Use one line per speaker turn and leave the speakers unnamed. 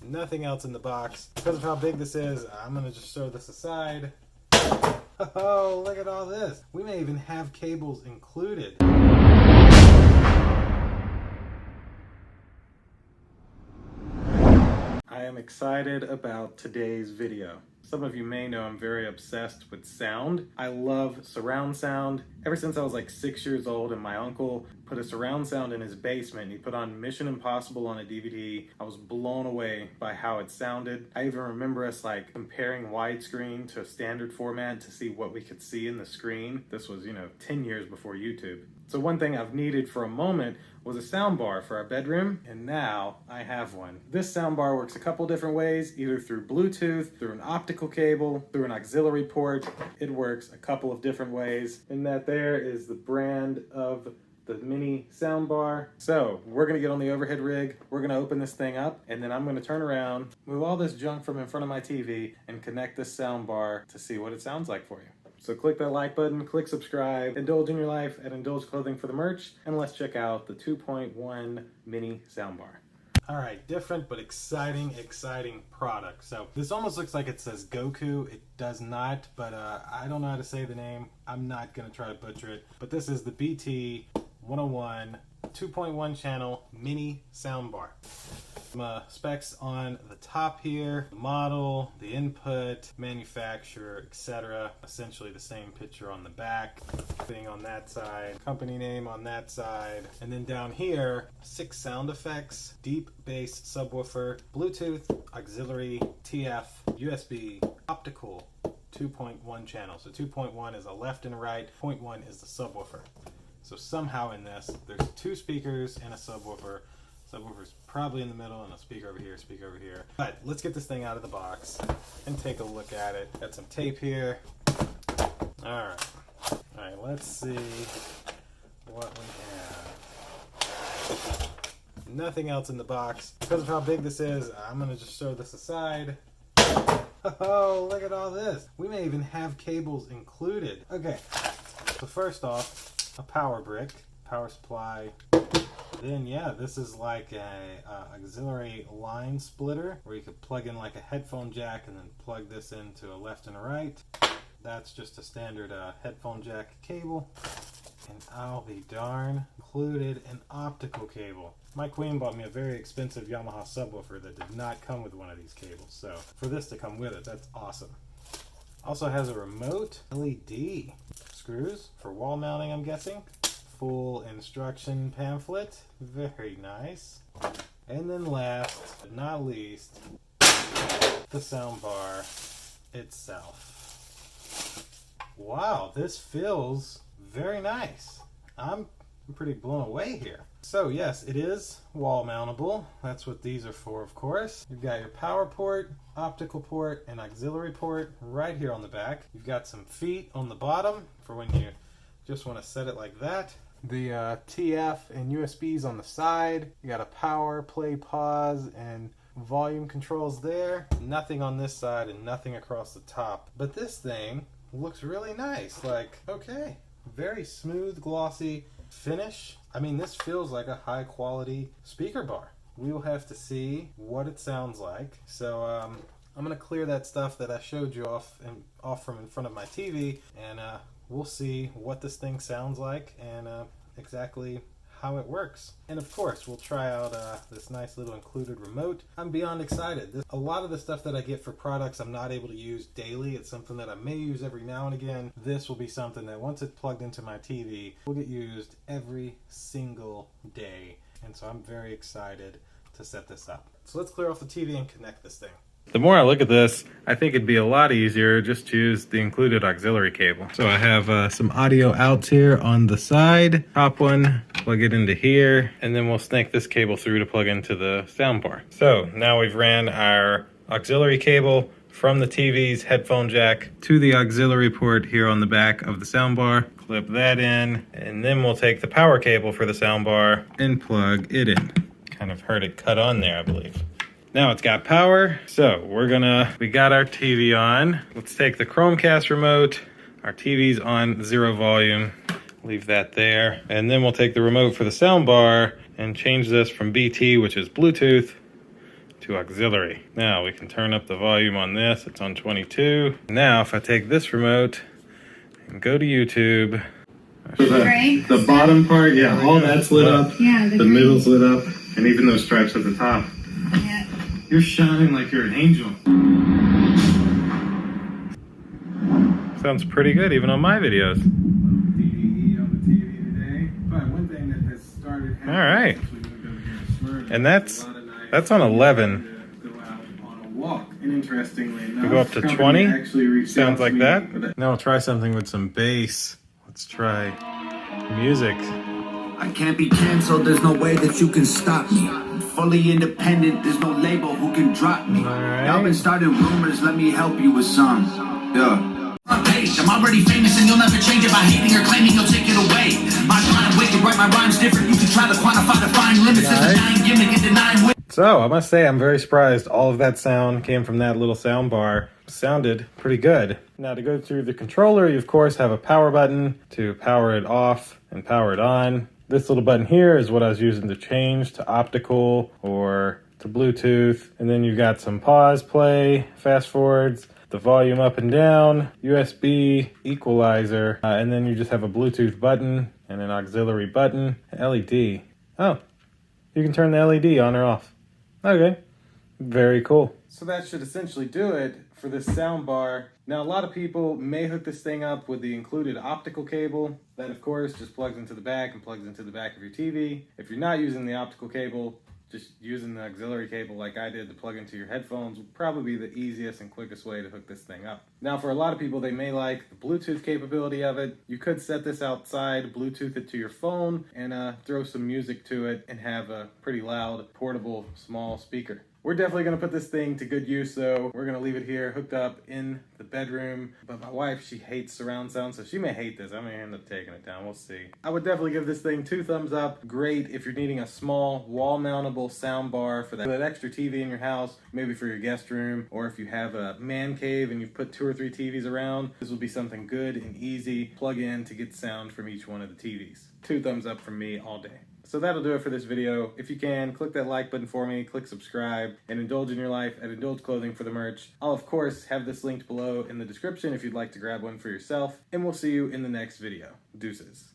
nothing else in the box. Because of how big this is, I'm gonna just throw this aside. Oh, look at all this. We may even have cables included. I am excited about today's video. Some of you may know I'm very obsessed with sound. I love surround sound. Ever since I was like 6 years old and my uncle put a surround sound in his basement, he put on Mission Impossible on a DVD. I was blown away by how it sounded. I even remember us like comparing widescreen to a standard format to see what we could see in the screen. This was, 10 years before YouTube. So one thing I've needed for a moment was a soundbar for our bedroom, and now I have one. This soundbar works a couple different ways, either through Bluetooth, through an optical cable, through an auxiliary port. It works a couple of different ways, and that there is the brand of the mini soundbar. So we're gonna get on the overhead rig, we're gonna open this thing up, and then I'm gonna turn around, move all this junk from in front of my TV, and connect this soundbar to see what it sounds like for you. So click that like button, click subscribe, indulge in your life at Indulge Clothing for the merch, and let's check out the 2.1 mini soundbar. All right, different but exciting product. So this almost looks like it says Goku. It does not, but I don't know how to say the name. I'm not gonna try to butcher it, but this is the BT 101 2.1 channel mini soundbar. Specs on the top here, the model, the input, manufacturer, etc. Essentially the same picture on the back, thing on that side, company name on that side, and then down here, 6 sound effects, deep bass subwoofer, Bluetooth, auxiliary, TF, USB, optical, 2.1 channel. So 2.1 is a left and a right, 0.1 is the subwoofer. So somehow in this, there's 2 speakers and a subwoofer. Subwoofer's probably in the middle and a speaker over here, speaker over here. But let's get this thing out of the box and take a look at it. Got some tape here. All right, let's see what we have. Nothing else in the box. Because of how big this is, I'm gonna just throw this aside. Oh, look at all this. We may even have cables included. Okay, so first off, a power brick, power supply. Then this is like a auxiliary line splitter where you could plug in like a headphone jack and then plug this into a left and a right. That's just a standard headphone jack cable. And I'll be darn, included an optical cable. My queen bought me a very expensive Yamaha subwoofer that did not come with one of these cables. So for this to come with it, that's awesome. Also has a remote LED. Screws for wall mounting, I'm guessing. Full instruction pamphlet, very nice. And then last but not least, the soundbar itself. Wow, this feels very nice. I'm pretty blown away here. So yes, it is wall mountable. That's what these are for, of course. You've got your power port, optical port, and auxiliary port right here on the back. You've got some feet on the bottom for when you just want to set it like that. The TF and USBs on the side. You got a power, play, pause, and volume controls there. Nothing on this side and nothing across the top. But this thing looks really nice. Like, okay, very smooth, glossy finish. I mean, this feels like a high quality speaker bar. We will have to see what it sounds like. So I'm gonna clear that stuff that I showed you off from in front of my TV, and we'll see what this thing sounds like and exactly how it works. And of course, we'll try out this nice little included remote. I'm beyond excited. A lot of the stuff that I get for products I'm not able to use daily. It's something that I may use every now and again. This will be something that once it's plugged into my TV, will get used every single day. And so I'm very excited to set this up. So let's clear off the TV and connect this thing.
The more I look at this, I think it'd be a lot easier just to use the included auxiliary cable. So I have some audio outs here on the side. Top one, plug it into here, and then we'll snake this cable through to plug into the soundbar. So now we've ran our auxiliary cable from the TV's headphone jack to the auxiliary port here on the back of the soundbar. Clip that in, and then we'll take the power cable for the soundbar and plug it in. Kind of heard it cut on there, I believe. Now it's got power, so we got our TV on. Let's take the Chromecast remote. Our TV's on 0 volume. Leave that there. And then we'll take the remote for the soundbar and change this from BT, which is Bluetooth, to auxiliary. Now we can turn up the volume on this. It's on 22. Now if I take this remote and go to YouTube.
The bottom part, yeah, all that's lit up.
Yeah,
the middle's lit up. And even those stripes at the top.
Yeah.
You're shining like you're an angel.
Sounds pretty good even on my videos.
DDE on the TV today. But one thing that has started happening
All right.
since we moved over here to Smyrna,
And
there's a lot of nights
that's on 11.
to go out on a walk. And interestingly enough,
We go up to
company
20.
actually reached out
Sounds
to
like
me
that.
for
Now we'll try something with some bass. Let's try music.
I can't be canceled, there's no way that you can stop me. I'm fully independent, there's no label who can drop me.
Alright.
Y'all been starting rumors, let me help you with some. Yeah. I'm already famous and you'll never change it by hating or claiming you'll take it away. My mind wicked, write my rhymes different. You can try to quantify the fine limits. There's a dying gimmick and denying wit.
So I must say I'm very surprised all of that sound came from that little sound bar. Sounded pretty good. Now to go through the controller, you of course have a power button to power it off and power it on. This little button here is what I was using to change to optical or to Bluetooth. And then you've got some pause, play, fast forwards, the volume up and down, USB, equalizer, and then you just have a Bluetooth button and an auxiliary button, LED. Oh, you can turn the LED on or off. Okay, very cool. So that should essentially do it for this sound bar. Now a lot of people may hook this thing up with the included optical cable. That of course just plugs into the back and plugs into the back of your TV. If you're not using the optical cable, just using the auxiliary cable like I did to plug into your headphones would probably be the easiest and quickest way to hook this thing up. Now for a lot of people, they may like the Bluetooth capability of it. You could set this outside, Bluetooth it to your phone, and throw some music to it and have a pretty loud, portable, small speaker. We're definitely going to put this thing to good use though. We're going to leave it here hooked up in the bedroom. But my wife, she hates surround sound, so she may hate this. I may end up taking it down. We'll see. I would definitely give this thing 2 thumbs up. Great if you're needing a small wall-mountable sound bar for that extra TV in your house, maybe for your guest room, or if you have a man cave and you've put 2 or 3 TVs around, this will be something good and easy. Plug in to get sound from each one of the TVs. 2 thumbs up from me all day. So that'll do it for this video. If you can, click that like button for me, click subscribe, and indulge in your life at Indulge Clothing for the merch. I'll of course have this linked below in the description if you'd like to grab one for yourself, and we'll see you in the next video. Deuces.